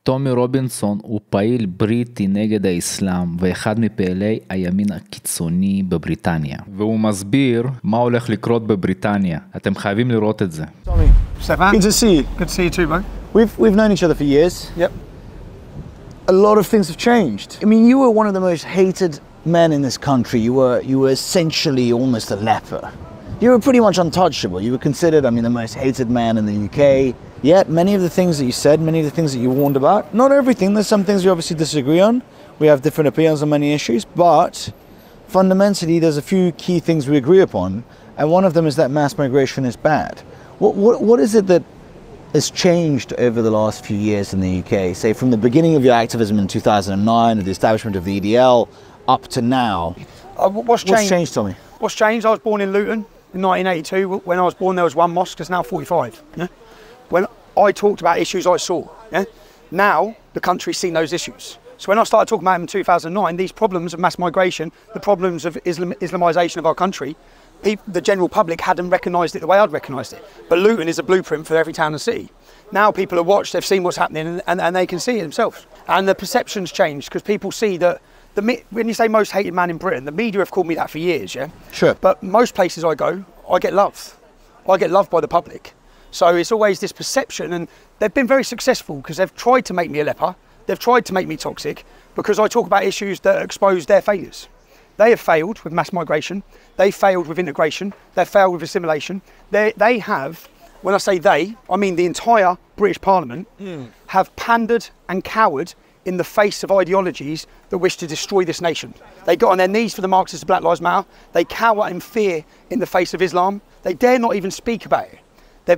טומי רובינסון הוא פעיל בריטי נגד האסלאם ואחד מפעילי הימין הקיצוני בבריטניה. והוא מסביר מה הולך לקרות בבריטניה. אתם חייבים לראות את זה. טומי, Stefan, good to see you. Good to see you too, bro. We've known each other for years. Yep. A lot of things have changed. I mean, you were one of the most hated men in this country. You were essentially almost a leper. You were pretty much untouchable. You were considered, I mean, the most hated man in the UK. Yet, many of the things that you said, many of the things that you warned about, not everything, there's some things we obviously disagree on. We have different opinions on many issues, but fundamentally there's a few key things we agree upon, and one of them is that mass migration is bad. What is it that has changed over the last few years in the UK? Say, from the beginning of your activism in 2009, the establishment of the EDL, up to now. What's changed, Tommy? What's changed? I was born in Luton in 1982. When I was born, there was one mosque. There's now 45. Yeah? When I talked about issues I saw, yeah? Now the country's seen those issues. So when I started talking about them in 2009, these problems of mass migration, the problems of Islamisation of our country, the general public hadn't recognised it the way I'd recognised it. But Luton is a blueprint for every town and city. Now people have watched, they've seen what's happening, and they can see it themselves. And the perception's changed because people see that when you say most hated man in Britain, the media have called me that for years, yeah? Sure. But most places I go, I get love. I get loved by the public. So it's always this perception, and they've been very successful because they've tried to make me a leper. They've tried to make me toxic because I talk about issues that expose their failures. They have failed with mass migration. They failed with integration. They've failed with assimilation. They have, when I say they, I mean the entire British Parliament, have pandered and cowered in the face of ideologies that wish to destroy this nation. They got on their knees for the Marxists of Black Lives Matter. They cower in fear in the face of Islam. They dare not even speak about it.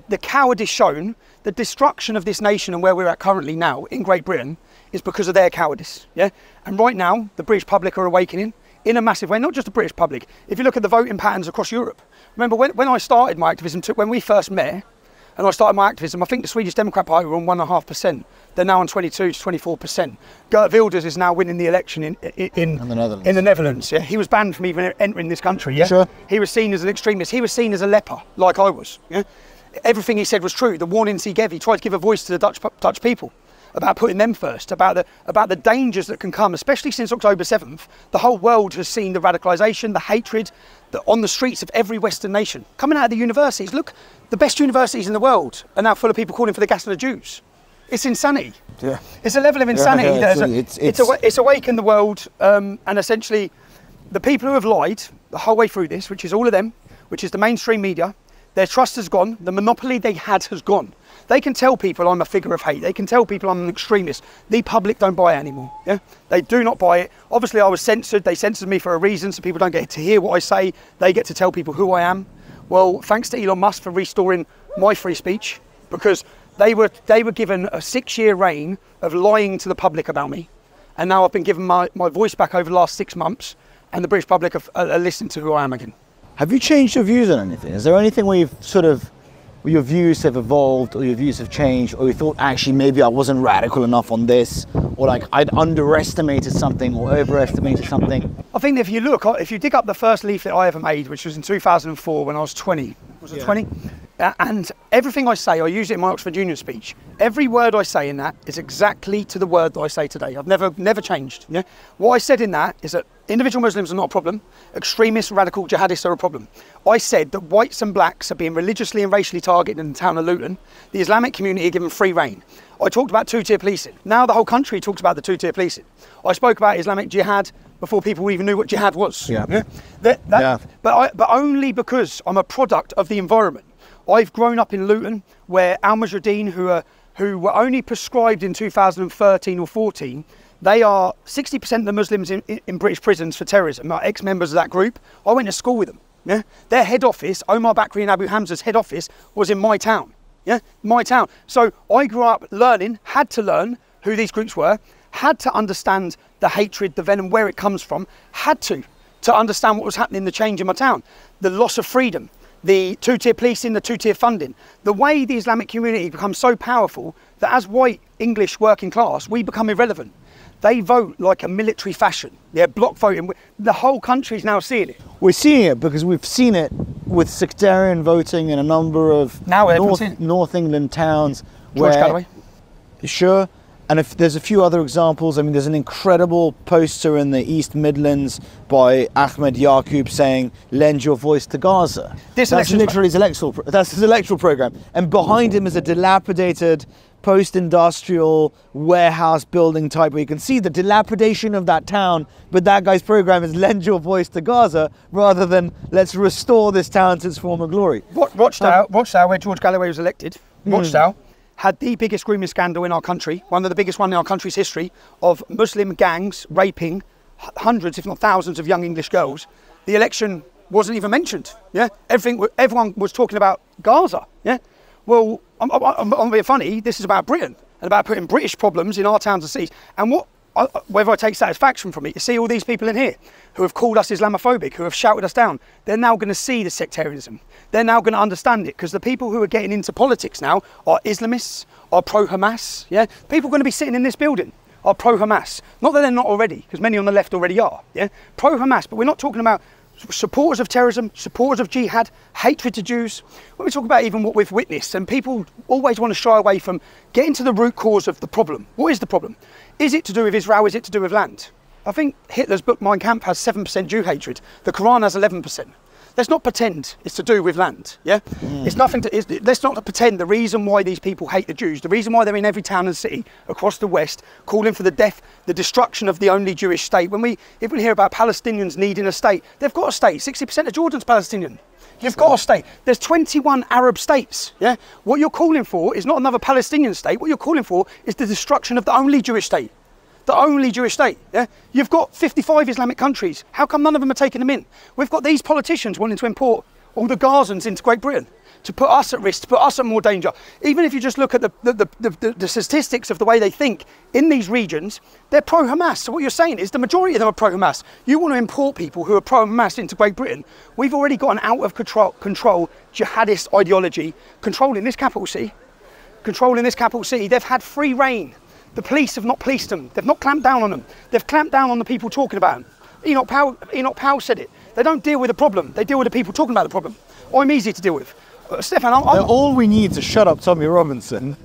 The cowardice shown, the destruction of this nation and where we're at currently now in Great Britain is because of their cowardice. Yeah? And right now, the British public are awakening in a massive way, not just the British public. If you look at the voting patterns across Europe, remember when I started my activism, when we first met, and I started my activism, I think the Swedish Democrat Party were on 1.5%. They're now on 22 to 24%. Geert Wilders is now winning the election in the Netherlands. Yeah? He was banned from even entering this country. Yeah? Sure. He was seen as an extremist. He was seen as a leper, like I was. Yeah? Everything he said was true. The warnings he gave, he tried to give a voice to the Dutch people about putting them first, about the dangers that can come, especially since October 7th. The whole world has seen the radicalisation, the hatred on the streets of every Western nation. Coming out of the universities, look, the best universities in the world are now full of people calling for the gas of the Jews. It's insanity. Yeah. It's a level of insanity it's awakened the world, and essentially the people who have lied the whole way through this, which is all of them, which is the mainstream media, their trust has gone, the monopoly they had has gone. They can tell people I'm a figure of hate, they can tell people I'm an extremist. The public don't buy it anymore, yeah? They do not buy it. Obviously I was censored, they censored me for a reason, so people don't get to hear what I say, they get to tell people who I am. Well, thanks to Elon Musk for restoring my free speech, because they were given a 6-year reign of lying to the public about me. And now I've been given my voice back over the last 6 months, and the British public are listening to who I am again. Have you changed your views on anything? Is there anything where you've where your views have evolved or your views have changed, or you thought actually maybe I wasn't radical enough on this, or like I'd underestimated something or overestimated something? I think if you dig up the first leaflet I ever made, which was in 2004 when I was 20, was it 20? And everything I say, I use it in my Oxford Union speech. Every word I say in that is exactly to the word that I say today. I've never changed. Yeah? What I said in that is that individual Muslims are not a problem. Extremists, radical jihadists are a problem. I said that whites and blacks are being religiously and racially targeted in the town of Luton. The Islamic community are given free reign. I talked about two-tier policing. Now the whole country talks about the two-tier policing. I spoke about Islamic jihad before people even knew what jihad was. Yeah. Yeah? But only because I'm a product of the environment. I've grown up in Luton, where Al-Mujahideen, who were only prescribed in 2013 or 14, they are 60% of the Muslims in British prisons for terrorism, are ex-members of that group. I went to school with them. Yeah? Their head office, Omar Bakri and Abu Hamza's head office, was in my town. Yeah? My town. So I grew up learning, had to learn who these groups were, had to understand the hatred, the venom, where it comes from, had to understand what was happening, the change in my town, the loss of freedom, the two-tier policing, the two-tier funding, the way the Islamic community becomes so powerful that as white English working class, we become irrelevant. They vote like a military fashion. They're block voting. The whole country's now seeing it. We're seeing it because we've seen it with sectarian voting in a number of North England towns. Sure. And if there's a few other examples, I mean, there's an incredible poster in the East Midlands by Ahmed Yaqub saying, lend your voice to Gaza. That's literally his electoral program. And behind him is a dilapidated post-industrial warehouse building type where you can see the dilapidation of that town, but that guy's program is lend your voice to Gaza rather than let's restore this town to its former glory. Rochdale, where George Galloway was elected, Rochdale had the biggest grooming scandal in our country, one of the biggest one in our country's history, of Muslim gangs raping hundreds, if not thousands, of young English girls. The election wasn't even mentioned. Yeah, everyone was talking about Gaza. Yeah, well, I'm being funny. This is about Britain and about putting British problems in our towns and cities. And whether I take satisfaction from it, you see all these people in here who have called us Islamophobic, who have shouted us down. They're now going to see the sectarianism. They're now going to understand it, because the people who are getting into politics now are Islamists, are pro-Hamas. Yeah, people going to be sitting in this building are pro-Hamas. Not that they're not already, because many on the left already are. Yeah, pro-Hamas, but we're not talking about supporters of terrorism, supporters of jihad, hatred to Jews. When we talk about even what we've witnessed, and people always want to shy away from getting to the root cause of the problem. What is the problem? Is it to do with Israel? Is it to do with land? I think Hitler's book Mein Kampf has 7% Jew hatred. The Quran has 11%. Let's not pretend it's to do with land, yeah? It's nothing to, let's not pretend the reason why these people hate the Jews, the reason why they're in every town and city across the West, calling for the death, the destruction of the only Jewish state. If we hear about Palestinians needing a state, they've got a state. 60% of Jordan's Palestinian. You've got a state. There's 21 Arab states, yeah? What you're calling for is not another Palestinian state. What you're calling for is the destruction of the only Jewish state. The only Jewish state, yeah? You've got 55 Islamic countries. How come none of them are taking them in? We've got these politicians wanting to import all the Gazans into Great Britain, to put us at risk, to put us at more danger. Even if you just look at the statistics of the way they think in these regions, they're pro-Hamas. So what you're saying is the majority of them are pro-Hamas. You want to import people who are pro-Hamas into Great Britain. We've already got an out of control jihadist ideology controlling this capital city. Controlling this capital city. They've had free reign. The police have not policed them. They've not clamped down on them. They've clamped down on the people talking about them. Enoch Powell said it. They don't deal with the problem. They deal with the people talking about the problem. I'm easy to deal with. Stefan, all we need to shut up Tommy Robinson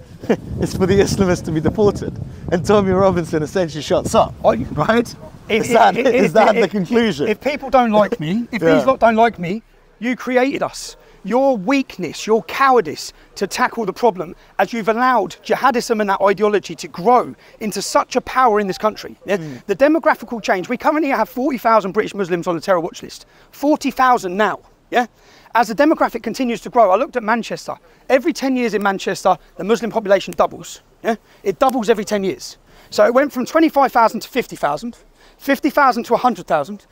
is for the Islamists to be deported. And Tommy Robinson essentially shuts up, right? Is that the conclusion? If people don't like me, if these lot don't like me, you created us. Your weakness, your cowardice to tackle the problem, as you've allowed jihadism and that ideology to grow into such a power in this country. Yeah? The demographical change, we currently have 40,000 British Muslims on the terror watch list. 40,000 now, yeah? As the demographic continues to grow, I looked at Manchester. Every 10 years in Manchester, the Muslim population doubles, yeah? It doubles every 10 years. So it went from 25,000 to 50,000, 50,000 to 100,000,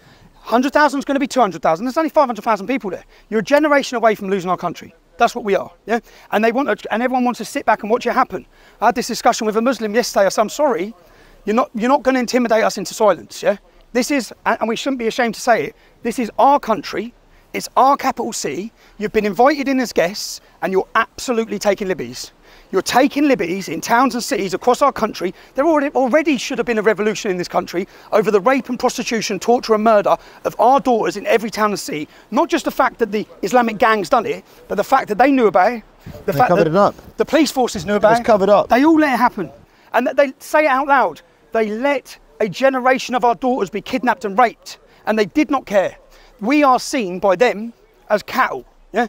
100,000 is going to be 200,000. There's only 500,000 people there. You're a generation away from losing our country. That's what we are, yeah? And everyone wants to sit back and watch it happen. I had this discussion with a Muslim yesterday. I said, I'm sorry, you're not going to intimidate us into silence, yeah? This is, and we shouldn't be ashamed to say it, this is our country. It's our capital city. You've been invited in as guests, and you're absolutely taking liberties. You're taking liberties in towns and cities across our country. There already should have been a revolution in this country over the rape and prostitution, torture and murder of our daughters in every town and city. Not just the fact that the Islamic gangs done it, but the fact that they knew about it. The fact that the police forces knew about it. It was covered up. They all let it happen. And they say it out loud. They let a generation of our daughters be kidnapped and raped, and they did not care. We are seen by them as cattle, yeah?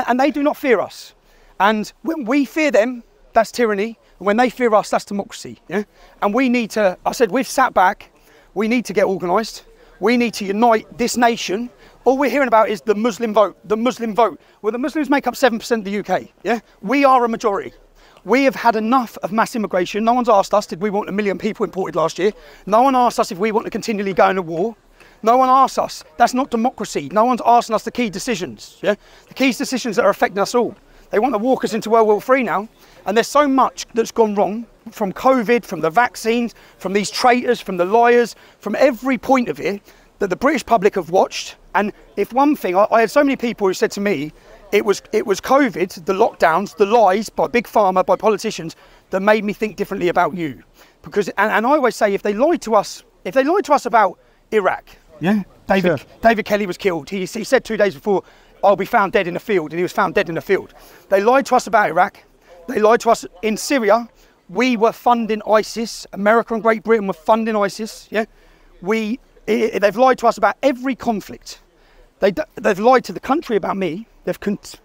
And they do not fear us. And when we fear them, that's tyranny. And when they fear us, that's democracy, yeah? And we need to, I said, we've sat back. We need to get organised. We need to unite this nation. All we're hearing about is the Muslim vote, the Muslim vote. Well, the Muslims make up 7% of the UK, yeah? We are a majority. We have had enough of mass immigration. No one's asked us, did we want 1 million people imported last year? No one asked us if we want to continually go into war. No one asks us. That's not democracy. No one's asking us the key decisions, yeah? The key decisions that are affecting us all. They want to walk us into World War III now. And there's so much that's gone wrong, from COVID, from the vaccines, from these traitors, from the liars, from every point of it, that the British public have watched. And if one thing, I had so many people who said to me, it was COVID, the lockdowns, the lies by Big Pharma, by politicians, that made me think differently about you. Because, and I always say, if they lied to us about Iraq, yeah, David Kelly was killed. He said 2 days before, I'll be found dead in the field, and he was found dead in the field. They lied to us about Iraq. They lied to us in Syria. We were funding ISIS. America and Great Britain were funding ISIS. Yeah, they've lied to us about every conflict. They've lied to the country about me. They've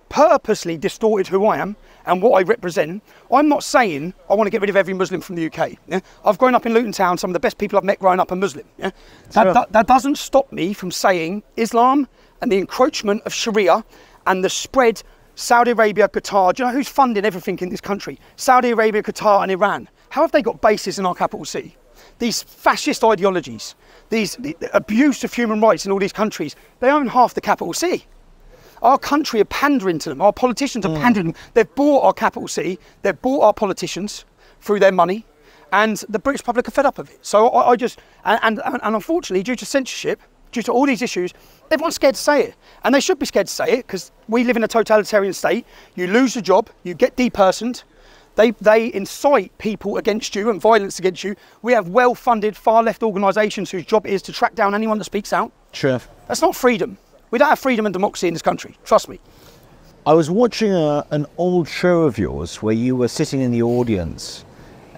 purposely distorted who I am and what I represent. I'm not saying I want to get rid of every Muslim from the UK. Yeah? I've grown up in Luton Town. Some of the best people I've met growing up are Muslim. Yeah? That doesn't stop me from saying Islam and the encroachment of Sharia and the spread. Saudi Arabia, Qatar, do you know who's funding everything in this country? Saudi Arabia, Qatar and Iran. How have they got bases in our capital city? These fascist ideologies, the abuse of human rights in all these countries, they own half the capital city. Our country are pandering to them. Our politicians are pandering to them. They've bought our capital city. They've bought our politicians through their money. And the British public are fed up of it. So I just, and unfortunately, due to censorship, due to all these issues, everyone's scared to say it. And they should be scared to say it because we live in a totalitarian state. You lose your job, you get depersoned. They incite people against you and violence against you. We have well-funded far-left organisations whose job it is to track down anyone that speaks out. Sure. That's not freedom. We don't have freedom and democracy in this country, trust me. I was watching an old show of yours where you were sitting in the audience,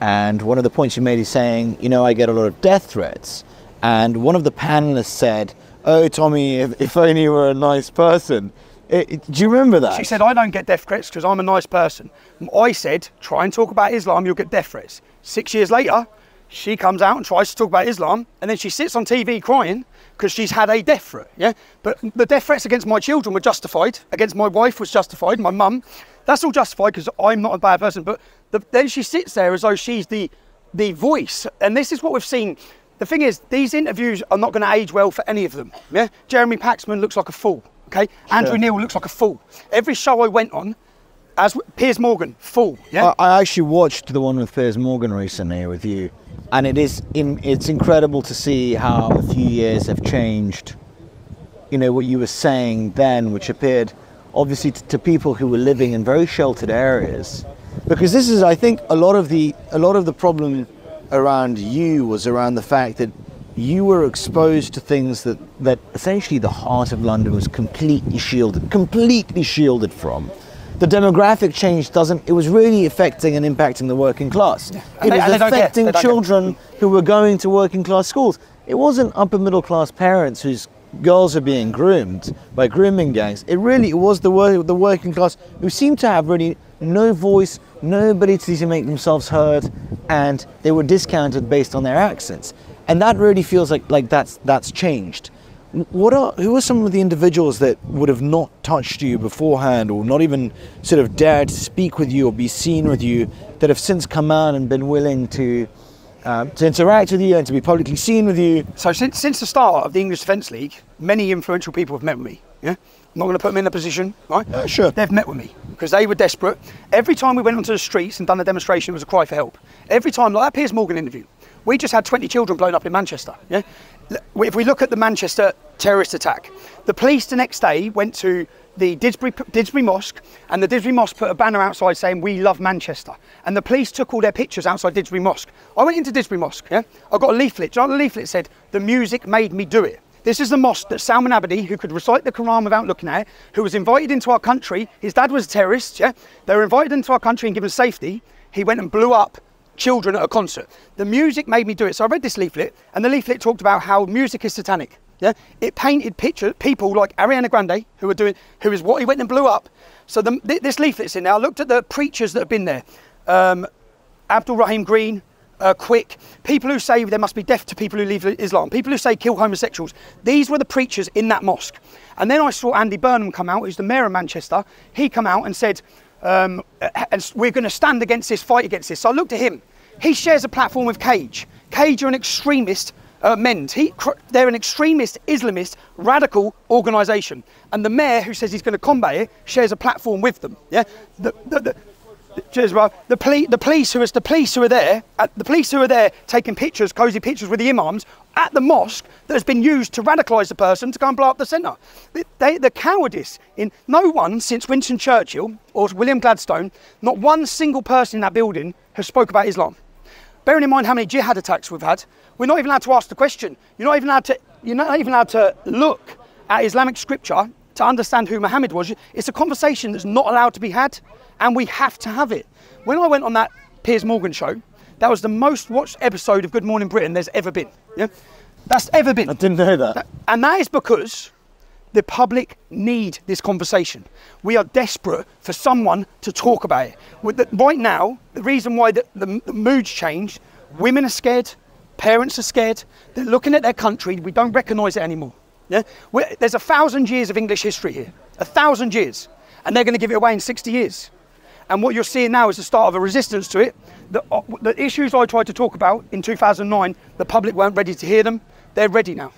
and one of the points you made is saying, you know, I get a lot of death threats. And one of the panelists said, oh, Tommy, if only you were a nice person. Do you remember that? She said, I don't get death threats because I'm a nice person. I said, try and talk about Islam, you'll get death threats. 6 years later, she comes out and tries to talk about Islam, and then she sits on TV crying because she's had a death threat, yeah? But the death threats against my children were justified, against my wife was justified, my mum. That's all justified because I'm not a bad person, but then she sits there as though she's the voice. And this is what we've seen. The thing is, these interviews are not going to age well for any of them, yeah? Jeremy Paxman looks like a fool, okay? Sure. Andrew Neil looks like a fool. Every show I went on, as Piers Morgan, fool, yeah? I actually watched the one with Piers Morgan recently with you, and it's incredible to see how a few years have changed, you know, what you were saying then, which appeared obviously to people who were living in very sheltered areas. Because this is, I think, a lot of the problem around you was around the fact that you were exposed to things that essentially the heart of London was completely shielded from. The demographic change it was really affecting and impacting the working class. Yeah. It was affecting children who were going to working class schools. It wasn't upper middle class parents whose girls are being groomed by grooming gangs. It was the working class who seemed to have really no voice, nobody to make themselves heard, and they were discounted based on their accents. And that really feels like that's changed. Who are some of the individuals that would have not touched you beforehand, or not even sort of dared to speak with you or be seen with you, that have since come out and been willing to interact with you and to be publicly seen with you? So since the start of the English Defence League, many influential people have met with me. Yeah, I'm not going to put them in a position, right? Sure. They've met with me because they were desperate. Every time we went onto the streets and done a demonstration, it was a cry for help. Every time, like that Piers Morgan interview, we just had 20 children blown up in Manchester. Yeah, if we look at the Manchester terrorist attack, the police the next day went to the Didsbury Mosque, and the Didsbury Mosque put a banner outside saying, "We love Manchester." And the police took all their pictures outside Didsbury Mosque. I went into Didsbury Mosque, yeah? I got a leaflet. Do you know what the leaflet said? The music made me do it. This is the mosque that Salman Abedi, who could recite the Quran without looking at it, who was invited into our country. His dad was a terrorist, yeah? They were invited into our country and given safety. He went and blew up children at a concert. The music made me do it. So I read this leaflet, and the leaflet talked about how music is satanic. Yeah, it painted people like Ariana Grande, who is what he went and blew up. So this leaflet's in there. I looked at the preachers that have been there. Abdul Rahim Green, Quick, people who say there must be death to people who leave Islam, people who say kill homosexuals. These were the preachers in that mosque. And then I saw Andy Burnham come out, who's the mayor of Manchester. He come out and said, and we're going to stand against this, fight against this. So I looked at him. He shares a platform with Cage. Cage are an extremist they're an extremist, Islamist, radical organisation. And the mayor, who says he's going to combat it, shares a platform with them. Yeah, cheers, bro. The police who are there taking pictures, cosy pictures with the imams at the mosque that has been used to radicalise the person to go and blow up the centre. The cowardice in no one since Winston Churchill or William Gladstone, not one single person in that building has spoke about Islam. Bearing in mind how many jihad attacks we've had, we're not even allowed to ask the question. You're not even allowed to look at Islamic scripture to understand who Muhammad was. It's a conversation that's not allowed to be had, and we have to have it. When I went on that Piers Morgan show. That was the most watched episode of Good Morning Britain there's ever been. Yeah, that's ever been. I didn't know that. And that is because the public need this conversation. We are desperate for someone to talk about it. Right now, the reason why the mood's changed, women are scared, parents are scared, they're looking at their country, we don't recognise it anymore. Yeah? There's 1,000 years of English history here, 1,000 years, and they're going to give it away in 60 years. And what you're seeing now is the start of a resistance to it. The issues I tried to talk about in 2009, the public weren't ready to hear them. They're ready now.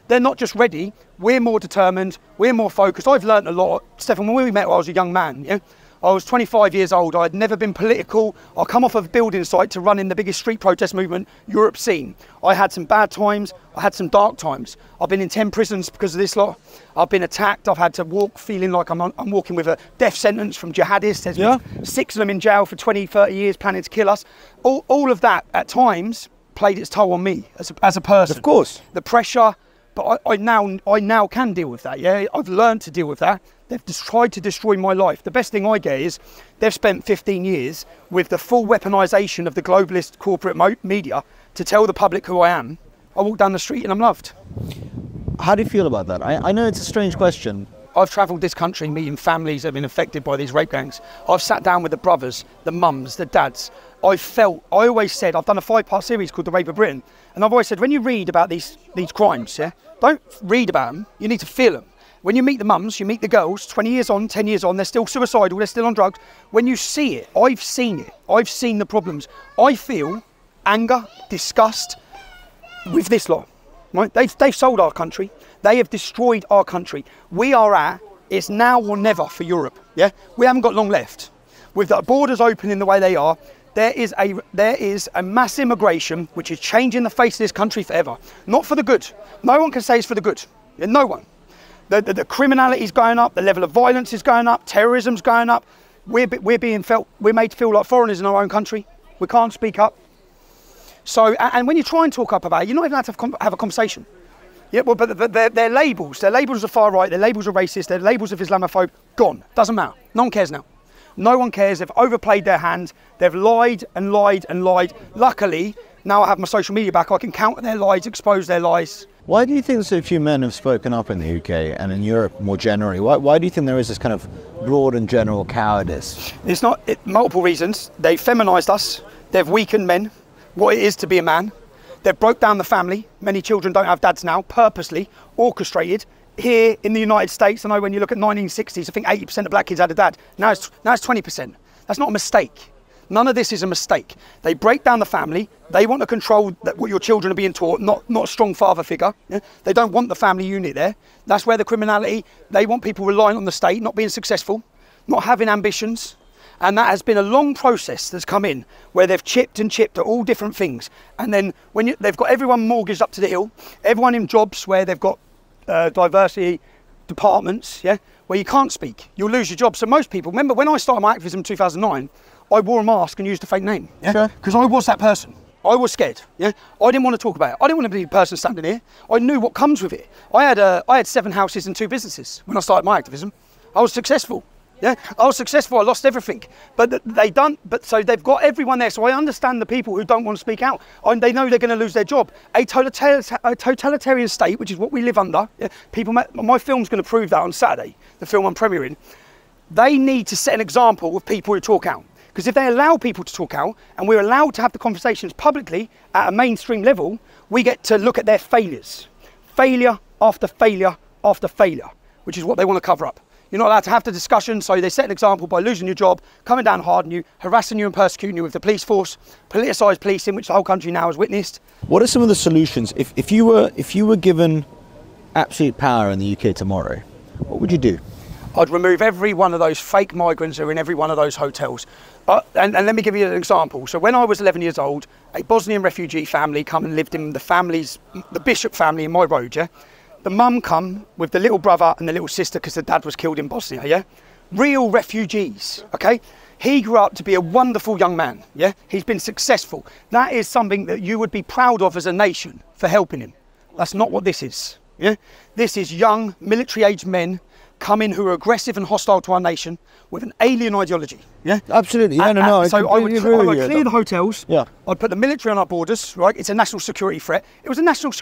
They're not just ready, we're more determined, we're more focused. I've learned a lot. Stefan, when we met, I was a young man. Yeah? I was 25 years old, I'd never been political. I come off of a building site to run in the biggest street protest movement Europe's seen. I had some bad times, I had some dark times. I've been in 10 prisons because of this lot. I've been attacked, I've had to walk feeling like I'm walking with a death sentence from jihadists. There's been 6 of them in jail for 20, 30 years planning to kill us. All of that, at times, played its toll on me as a person. Of course. The pressure, but I now can deal with that, yeah? I've learned to deal with that. They've just tried to destroy my life. The best thing I get is they've spent 15 years with the full weaponisation of the globalist corporate media to tell the public who I am. I walk down the street and I'm loved. How do you feel about that? I know it's a strange question. I've travelled this country meeting families that have been affected by these rape gangs. I've sat down with the brothers, the mums, the dads. I always said, I've done a 5-part series called The Rape of Britain, and I've always said, when you read about these crimes, yeah, don't read about them, you need to feel them. When you meet the mums, you meet the girls, 20 years on, 10 years on, they're still suicidal, they're still on drugs. When you see it, I've seen the problems. I feel anger, disgust with this lot. Right? They've sold our country. They have destroyed our country. We are at, it's now or never for Europe. Yeah, we haven't got long left. With the borders open in the way they are, there is a mass immigration which is changing the face of this country forever. Not for the good. No one can say it's for the good. Yeah, no one. The criminality is going up. The level of violence is going up. Terrorism's going up. We're made to feel like foreigners in our own country. We can't speak up. So, and when you try and talk up about it, you're not even allowed to have a conversation. Yeah, well, but their labels. Their labels are far right. Their labels are racist. Their labels of Islamophobe. Gone. Doesn't matter. No one cares now. No one cares. They've overplayed their hand. They've lied and lied and lied. Luckily, now I have my social media back. I can counter their lies, expose their lies. Why do you think so few men have spoken up in the UK and in Europe more generally? Why do you think there is this kind of broad and general cowardice? It's not multiple reasons. They've feminised us. They've weakened men, what it is to be a man. They've broke down the family. Many children don't have dads now, purposely orchestrated. Here in the United States, I know when you look at 1960s, I think 80% of black kids had a dad. Now it's 20%. That's not a mistake. None of this is a mistake. They break down the family. They want to control what your children are being taught, not a strong father figure. Yeah? They don't want the family unit there. That's where the criminality, they want people relying on the state, not being successful, not having ambitions. And that has been a long process that's come in where they've chipped and chipped at all different things. And then when they've got everyone mortgaged up to the hill, everyone in jobs where they've got diversity departments, yeah, where you can't speak, you'll lose your job. So most people, remember when I started my activism in 2009, I wore a mask and used a fake name, yeah, because I was that person. I was scared, yeah. I didn't want to talk about it. I didn't want to be the person standing here. I knew what comes with it. I had 7 houses and 2 businesses when I started my activism. I was successful, yeah. I was successful. I lost everything, but so they've got everyone there. So I understand the people who don't want to speak out. They know they're going to lose their job. A totalitarian state, which is what we live under. Yeah? My film's going to prove that on Saturday. The film I'm premiering. They need to set an example with people who talk out. Because if they allow people to talk out and we're allowed to have the conversations publicly at a mainstream level, we get to look at their failures. Failure after failure after failure, which is what they want to cover up. You're not allowed to have the discussion, so they set an example by losing your job, coming down hard on you, harassing you and persecuting you with the police force, politicised policing, which the whole country now has witnessed. What are some of the solutions? If you were given absolute power in the UK tomorrow, what would you do? I'd remove every one of those fake migrants who are in every one of those hotels. And let me give you an example. So when I was 11 years old, a Bosnian refugee family come and lived in the Bishop family in my road, yeah? The mum come with the little brother and the little sister because the dad was killed in Bosnia, yeah? Real refugees, okay? He grew up to be a wonderful young man, yeah? He's been successful. That is something that you would be proud of as a nation for helping him. That's not what this is, yeah? This is young, military-aged men come in who are aggressive and hostile to our nation with an alien ideology. Yeah, absolutely. Yeah, no. So I would clear the hotels. Yeah. I'd put the military on our borders. Right, it's a national security threat. It was a national.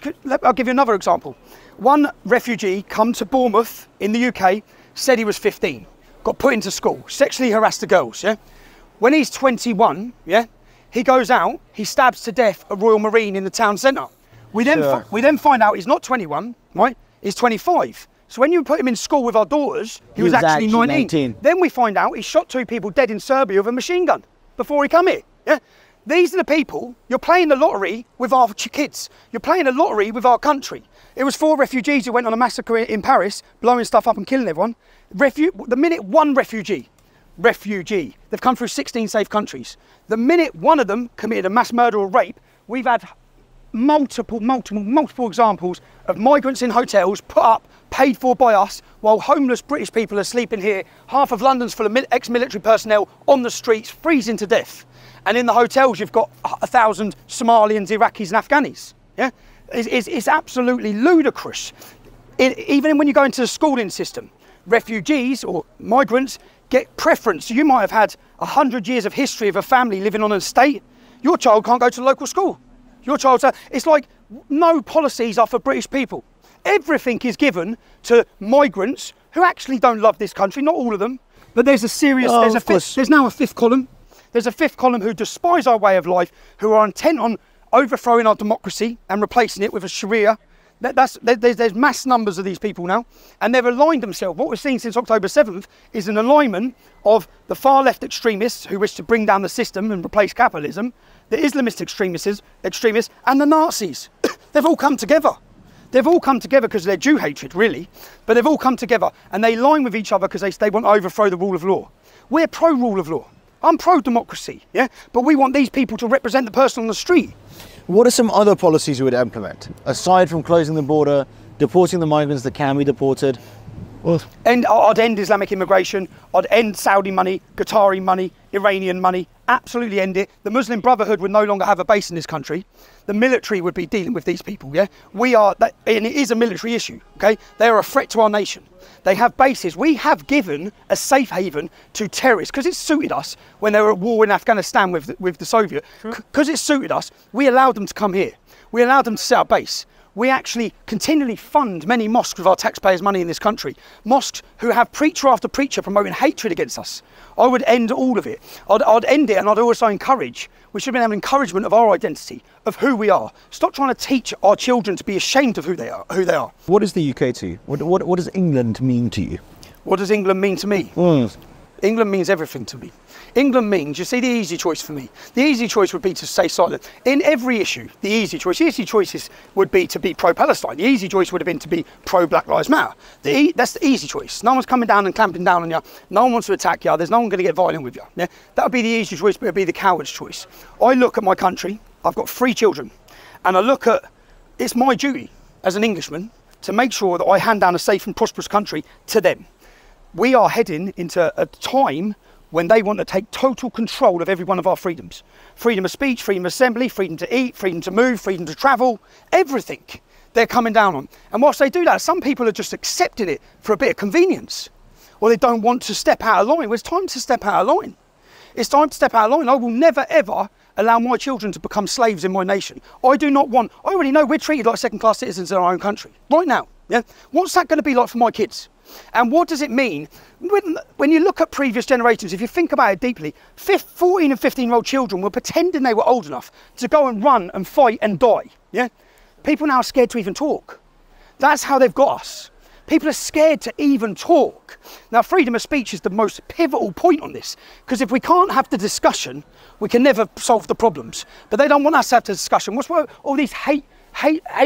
I'll give you another example. One refugee come to Bournemouth in the UK, said he was 15, got put into school, sexually harassed the girls. Yeah, when he's 21, yeah, he goes out, he stabs to death a Royal Marine in the town centre. We then find out he's not 21, right? He's 25. So when you put him in school with our daughters, he was actually 19. Then we find out he shot 2 people dead in Serbia with a machine gun before he come here. Yeah, these are the people. You're playing the lottery with our kids. You're playing a lottery with our country. It was 4 refugees who went on a massacre in Paris, blowing stuff up and killing everyone. The minute one refugee, they've come through 16 safe countries. The minute one of them committed a mass murder or rape, we've had multiple examples of migrants in hotels put up, paid for by us, while homeless British people are sleeping here. Half of London's full of ex-military personnel on the streets, freezing to death. And in the hotels, you've got 1,000 Somalians, Iraqis and Afghanis. Yeah, it's absolutely ludicrous. Even when you go into the schooling system, refugees or migrants get preference. So you might have had 100 years of history of a family living on an estate. Your child can't go to the local school. Your child's, it's like no policies are for British people. Everything is given to migrants who actually don't love this country, not all of them. But there's a serious, there's now a 5th column. There's a 5th column who despise our way of life, who are intent on overthrowing our democracy and replacing it with a Sharia. There's mass numbers of these people now, and they've aligned themselves. What we've seen since October 7th is an alignment of the far left extremists who wish to bring down the system and replace capitalism, the Islamist extremists, and the Nazis. They've all come together. They've all come together because of their Jew hatred, really, but they've all come together and they align with each other because they want to overthrow the rule of law. We're pro-rule of law. I'm pro-democracy, yeah? But we want these people to represent the person on the street. What are some other policies you would implement, aside from closing the border, deporting the migrants that can be deported? I'd end Islamic immigration. I'd end Saudi money, Qatari money, Iranian money. Absolutely end it. The Muslim Brotherhood would no longer have a base in this country. The military would be dealing with these people, yeah? And it is a military issue, okay? They are a threat to our nation. They have bases. We have given a safe haven to terrorists because it suited us when they were at war in Afghanistan with the Soviet. Because it suited us, we allowed them to come here. We allowed them to set up base. We actually continually fund many mosques with our taxpayers' money in this country. Mosques who have preacher after preacher promoting hatred against us. I would end all of it. I'd end it, and I'd also encourage, we should have an encouragement of our identity, of who we are. Stop trying to teach our children to be ashamed of who they are. What is the UK to you? What does England mean to you? What does England mean to me? England means everything to me. England means, you see, the easy choice for me. The easy choice would be to stay silent. In every issue, the easy choices would be to be pro-Palestine. The easy choice would have been to be pro-Black Lives Matter. That's the easy choice. No one's coming down and clamping down on you. No one wants to attack you. There's no one going to get violent with you. Yeah? That would be the easy choice, but it would be the coward's choice. I look at my country. I've got 3 children. And I look at, it's my duty as an Englishman to make sure that I hand down a safe and prosperous country to them. We are heading into a time when they want to take total control of every one of our freedoms. Freedom of speech, freedom of assembly, freedom to eat, freedom to move, freedom to travel, everything they're coming down on. And whilst they do that, some people are just accepting it for a bit of convenience, or they don't want to step out of line. Well, it's time to step out of line. It's time to step out of line. I will never, ever allow my children to become slaves in my nation. I already know we're treated like second-class citizens in our own country, right now. Yeah? What's that going to be like for my kids? And what does it mean? When you look at previous generations, if you think about it deeply, 14 and 15-year-old children were pretending they were old enough to go and run and fight and die. Yeah? People now are scared to even talk. That's how they've got us. People are scared to even talk. Now, freedom of speech is the most pivotal point on this, because if we can't have the discussion, we can never solve the problems. But they don't want us to have the discussion. What's all these hate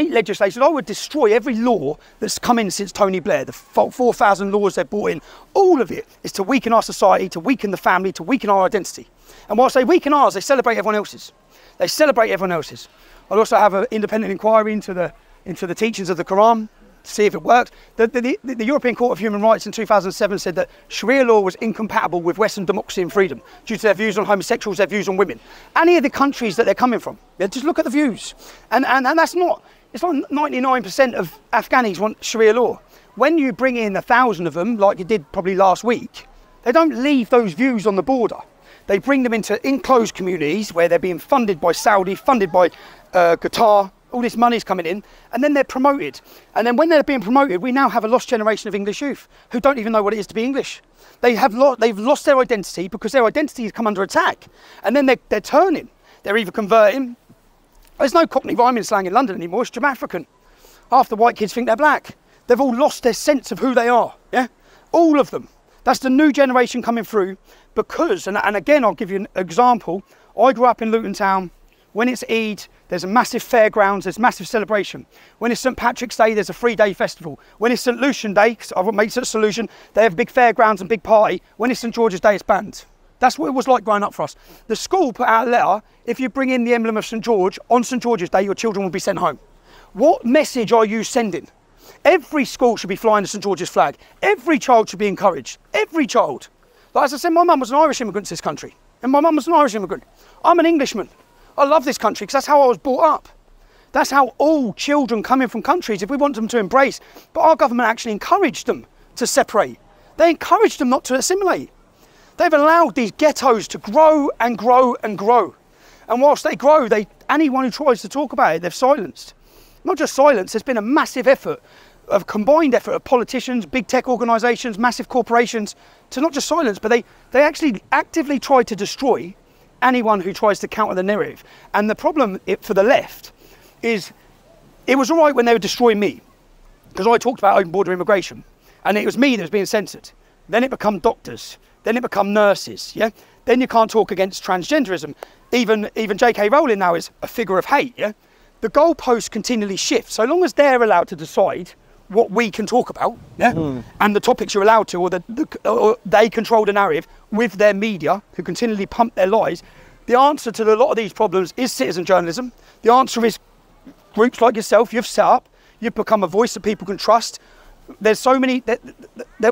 legislation? I would destroy every law that's come in since Tony Blair, the 4,000 laws they've brought in. All of it is to weaken our society, to weaken the family, to weaken our identity. And whilst they weaken ours, they celebrate everyone else's. They celebrate everyone else's. I'd also have an independent inquiry into the teachings of the Quran, to see if it worked. The European Court of Human Rights in 2007 said that Sharia law was incompatible with Western democracy and freedom due to their views on homosexuals, their views on women. Any of the countries that they're coming from, yeah, just look at the views. And that's not, It's like 99% of Afghanis want Sharia law. When you bring in 1,000 of them, like you did probably last week, they don't leave those views on the border. They bring them into enclosed communities where they're being funded by Saudi, funded by Qatar, all this money's coming in, and then they're promoted. And then when they're being promoted, we now have a lost generation of English youth who don't even know what it is to be English. They've lost their identity because their identity has come under attack. And then they're turning. They're either converting. There's no Cockney rhyming slang in London anymore, it's Jam African. Half the white kids think they're black. They've all lost their sense of who they are, yeah? All of them. That's the new generation coming through because, and again, I'll give you an example. I grew up in Luton Town. When it's Eid, there's a massive fairgrounds, there's massive celebration. When it's St. Patrick's Day, there's a 3-day festival. When it's St. Lucian Day, I've made St. Lucian, they have big fairgrounds and big party. When it's St. George's Day, it's banned. That's what it was like growing up for us. The school put out a letter, if you bring in the emblem of St. George, on St. George's Day, your children will be sent home. What message are you sending? Every school should be flying the St. George's flag. Every child should be encouraged. Every child. Like as I said, my mum was an Irish immigrant to this country. And my mum was an Irish immigrant. I'm an Englishman. I love this country because that's how I was brought up. That's how all children coming from countries, if we want them to embrace, but our government actually encouraged them to separate. They encouraged them not to assimilate. They've allowed these ghettos to grow and grow and grow. And whilst they grow, anyone who tries to talk about it, they've silenced. Not just silence, there's been a massive effort, a combined effort of politicians, big tech organisations, massive corporations, to not just silence, but they actually actively try to destroy anyone who tries to counter the narrative. And the problem for the left is, it was all right when they were destroying me, because I talked about open border immigration, and it was me that was being censored. Then it become doctors, then it become nurses, yeah? Then you can't talk against transgenderism. Even J.K. Rowling now is a figure of hate, yeah? The goalposts continually shift. So long as they're allowed to decide what we can talk about, yeah? And the topics you're allowed to, or they control the narrative with their media, who continually pump their lies, the answer to a lot of these problems is citizen journalism. The answer is groups like yourself, you've set up, you've become a voice that people can trust. There's so many, that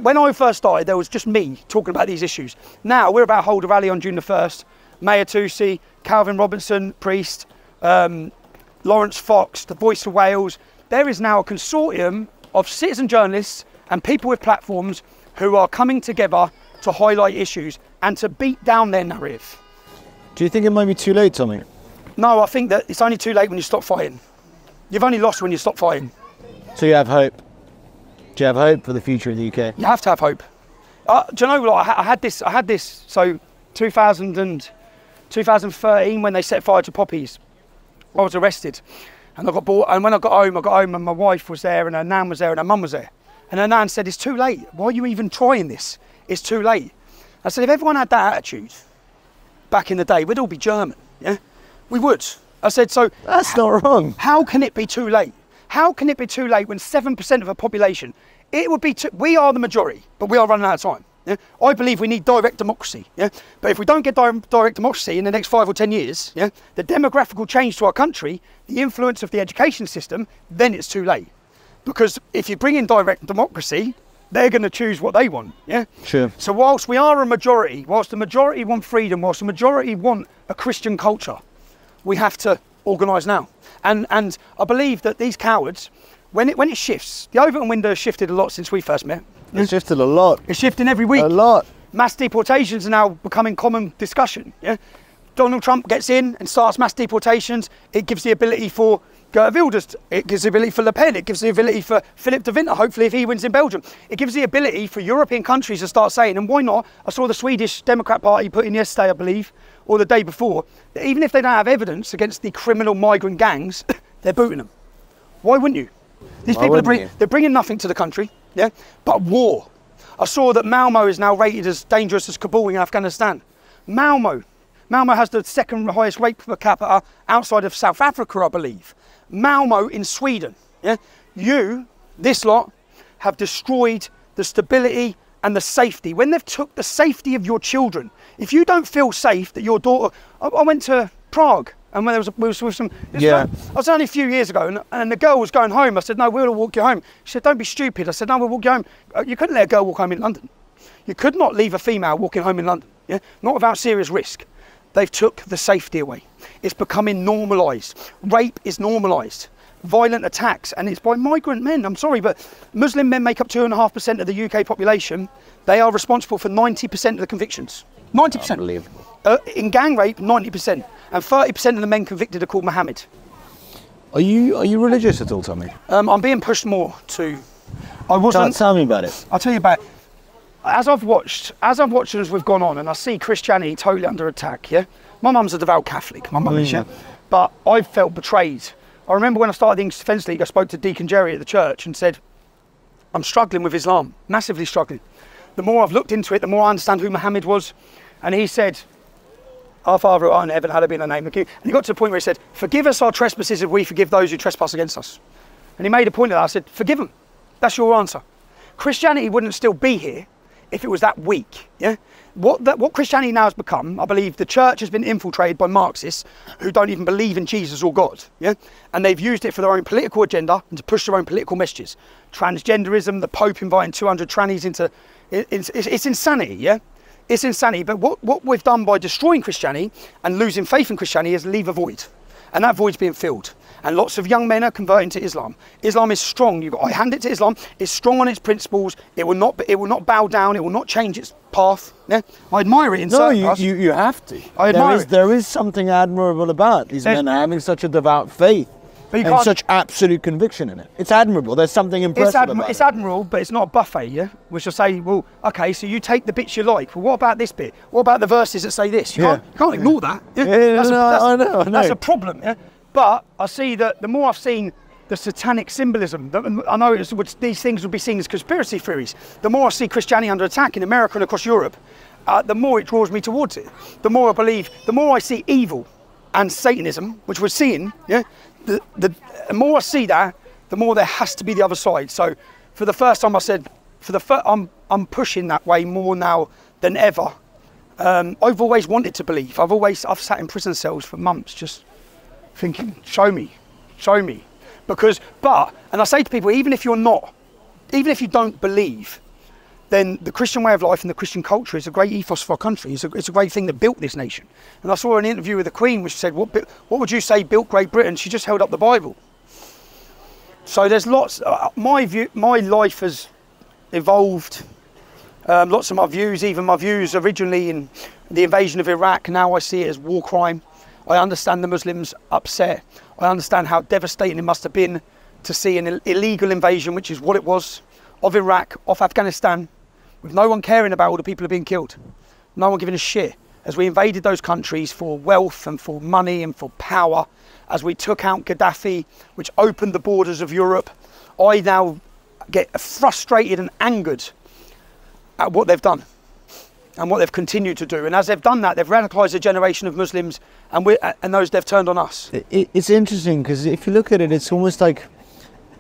when I first started, there was just me talking about these issues. Now, we're about to hold a rally on June the 1st. Mayor Tusi, Calvin Robinson, Priest, Lawrence Fox, the Voice of Wales. There is now a consortium of citizen journalists and people with platforms who are coming together to highlight issues and to beat down their narrative. Do you think it might be too late, Tommy? No, I think that it's only too late when you stop fighting. You've only lost when you stop fighting. So you have hope? Do you have hope for the future of the UK? You have to have hope. Do you know what? I had this, so 2013 when they set fire to poppies, I was arrested. And I got bought, and when I got home and my wife was there and her nan was there and her mum was there. And her nan said, it's too late. Why are you even trying this? It's too late. I said, if everyone had that attitude back in the day, we'd all be German, yeah? We would. I said, so... That's not wrong. How can it be too late? How can it be too late when 7% of a population, it would be, we are the majority, but we are running out of time. Yeah? I believe we need direct democracy. Yeah? But if we don't get direct democracy in the next 5 or 10 years, yeah, the demographic will change to our country, the influence of the education system, then it's too late. Because if you bring in direct democracy, they're going to choose what they want. Yeah? Sure. So whilst we are a majority, whilst the majority want freedom, whilst the majority want a Christian culture, we have to organise now. And I believe that these cowards, when it shifts, the Overton window has shifted a lot since we first met. It's shifted a lot. It's shifting every week. A lot. Mass deportations are now becoming common discussion. Yeah? Donald Trump gets in and starts mass deportations. It gives the ability for Geert Wilders, it gives the ability for Le Pen, it gives the ability for Philip de Winter, hopefully if he wins in Belgium. It gives the ability for European countries to start saying, and why not? I saw the Swedish Democrat Party put in yesterday, I believe, or the day before, that even if they don't have evidence against the criminal migrant gangs, they're booting them. Why wouldn't you? These people they're bringing nothing to the country, yeah, but war. I saw that Malmo is now rated as dangerous as Kabul in Afghanistan. Malmo has the second highest rate per capita outside of South Africa, I believe. Malmo in Sweden, yeah? You, this lot, have destroyed the stability and the safety. When they've took the safety of your children, if you don't feel safe that your daughter... I went to Prague, and when we was with some... I was only a few years ago, and the girl was going home. I said, no, we'll walk you home. She said, don't be stupid. I said, no, we'll walk you home. You couldn't let a girl walk home in London. You could not leave a female walking home in London, yeah? Not without serious risk. They've took the safety away. It's becoming normalised. Rape is normalised. violent attacks, and it's by migrant men. I'm sorry, but Muslim men make up 2.5% of the UK population. They are responsible for 90% of the convictions. 90%. Unbelievable. In gang rape, 90%. And 30% of the men convicted are called Mohammed. Are you religious at all, Tommy? I'm being pushed more to... I wasn't... Tell me about it. I'll tell you about it. As I've watched as we've gone on, and I see Christianity totally under attack, yeah? My mum's a devout Catholic, my mum is, yeah? But I've felt betrayed. I remember when I started the English Defence League, I spoke to Deacon Jerry at the church and said, I'm struggling with Islam, massively struggling. The more I've looked into it, the more I understand who Muhammad was. And he said, our Father who art in heaven, hallowed be thy name. And he got to the point where he said, forgive us our trespasses if we forgive those who trespass against us. And he made a point of that. I said, forgive them. That's your answer. Christianity wouldn't still be here if it was that weak, yeah? What Christianity now has become, I believe the church has been infiltrated by Marxists who don't even believe in Jesus or God, yeah? And they've used it for their own political agenda and to push their own political messages. Transgenderism, the Pope inviting 200 trannies into... It's insanity, yeah? It's insanity, but what we've done by destroying Christianity and losing faith in Christianity is leave a void. And that void's being filled. And lots of young men are converting to Islam. Islam is strong. I hand it to Islam. It's strong on its principles. It will not bow down. It will not change its path. Yeah? I admire it in certain parts. You have to. I admire it. There is something admirable about these men having such a devout faith and such absolute conviction in it. It's admirable. There's something impressive about it. It's admirable, but it's not a buffet, yeah? Which will say, well, okay, so you take the bits you like. Well, what about this bit? What about the verses that say this? You can't ignore that. Yeah? I know. That's a problem, yeah? But I see that the more I've seen the satanic symbolism, I know these things would be seen as conspiracy theories. The more I see Christianity under attack in America and across Europe, the more it draws me towards it. The more I believe, the more I see evil and Satanism, which we're seeing, yeah? The more I see that, the more there has to be the other side. So for the first time I said, I'm pushing that way more now than ever. I've always wanted to believe. I've sat in prison cells for months just thinking, show me. And I say to people, even if you don't believe, then the Christian way of life and the Christian culture is a great ethos for our country. It's a great thing that built this nation. And I saw an interview with the Queen which said, what would you say built Great Britain? She just held up the Bible. So there's lots, my life has evolved. Lots of my views, even my views originally in the invasion of Iraq, now I see it as war crime. I understand the Muslims upset. I understand how devastating it must have been to see an illegal invasion, which is what it was, of Iraq, of Afghanistan, with no one caring about all the people who are being killed. No one giving a shit. As we invaded those countries for wealth and for money and for power, as we took out Gaddafi, which opened the borders of Europe, I now get frustrated and angered at what they've done and what they've continued to do. And as they've done that, they've radicalised a generation of Muslims and those they've turned on us. It's interesting because if you look at it, it's almost like,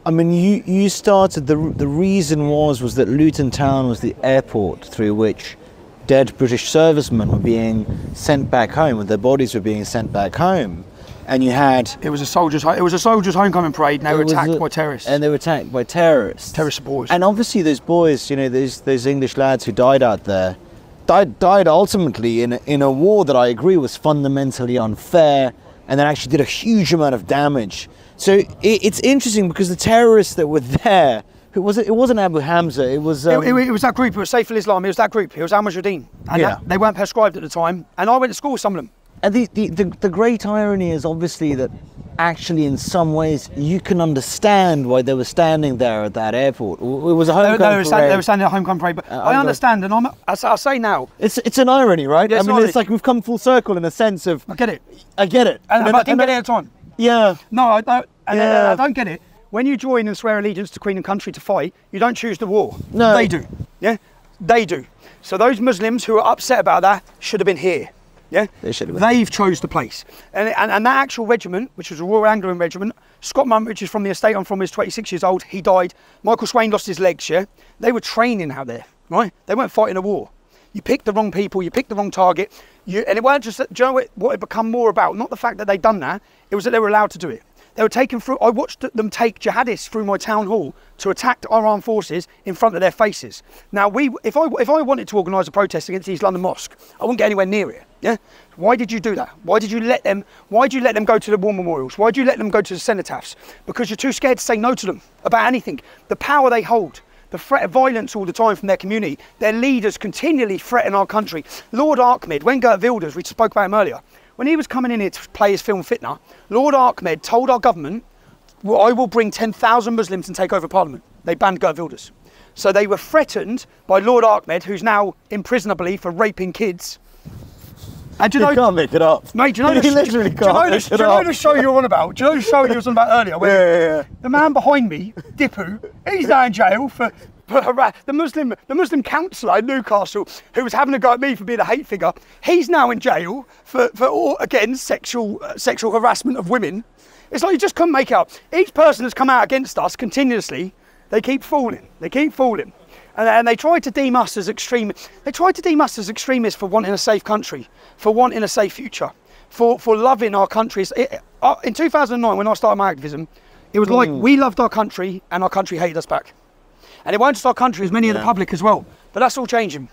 I mean, you started, the reason was that Luton Town was the airport through which dead British servicemen were being sent back home, and their bodies were being sent back home. And you had... It was a soldiers' homecoming parade, and they were attacked by terrorists. And they were attacked by terrorists. Terrorist boys. And obviously those boys, you know, those English lads who died out there, died ultimately in a war that I agree was fundamentally unfair, and that actually did a huge amount of damage. So it's interesting because the terrorists that were there, it wasn't Abu Hamza, it was... it was that group, it was Saif al-Islam, it was that group, it was al-Mujahideen. And they weren't prescribed at the time, and I went to school with some of them. And the great irony is obviously that actually in some ways you can understand why they were standing there at that airport. It was a homecoming parade. They were standing at a homecoming parade, but I understand, and I'll say now... It's an irony, right? Yeah, I mean, it's like we've come full circle in a sense of... I get it. I get it. But I didn't get it at the time. Yeah. No, I don't. I don't get it. When you join and swear allegiance to Queen and country to fight, you don't choose the war. No. They do. Yeah? They do. So those Muslims who are upset about that should have been here. Yeah? They should have been. They've chose the place. And that actual regiment, which was a Royal Anglian regiment, Scott Munt, which is from the estate I'm from, is 26 years old. He died. Michael Swain lost his legs, yeah? They were training out there, right? They weren't fighting a war. You picked the wrong people, you picked the wrong target, and it weren't just, do you know what it become more about? Not the fact that they'd done that, it was that they were allowed to do it. They were taken through, I watched them take jihadists through my town hall to attack our armed forces in front of their faces. Now, if I wanted to organise a protest against the East London Mosque, I wouldn't get anywhere near it. Yeah? Why did you do that? Why did you let them go to the war memorials? Why did you let them go to the cenotaphs? Because you're too scared to say no to them about anything. The power they hold, the threat of violence all the time from their community, their leaders continually threaten our country. Lord Ahmed, when Geert Wilders, we spoke about him earlier, when he was coming in here to play his film Fitna, Lord Ahmed told our government, well, I will bring 10,000 Muslims and take over Parliament. They banned Geert Wilders. So they were threatened by Lord Ahmed, who's now in prison, I believe, for raping kids. And do you know, you can't make it up. Mate, do you know the show you're on about? Do you know the show you was on about earlier? Where the man behind me, Dipu, he's now in jail for the Muslim councillor in Newcastle who was having a go at me for being a hate figure. He's now in jail for again sexual harassment of women. It's like you just couldn't make it up. Each person has come out against us continuously. They keep falling. They keep falling. And they tried to deem us as extreme. They tried to deem us as extremists for wanting a safe country, for wanting a safe future, for loving our countries. In 2009, when I started my activism, it was like we loved our country and our country hated us back. And it weren't just our country, it was many of the public as well. But that's all changing.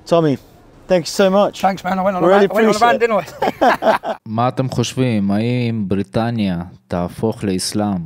Tommy, thanks so much. Thanks, man. I went on a rant, didn't I? מה אתם חושבים? האם בריטניה תהפוך לאסלאם?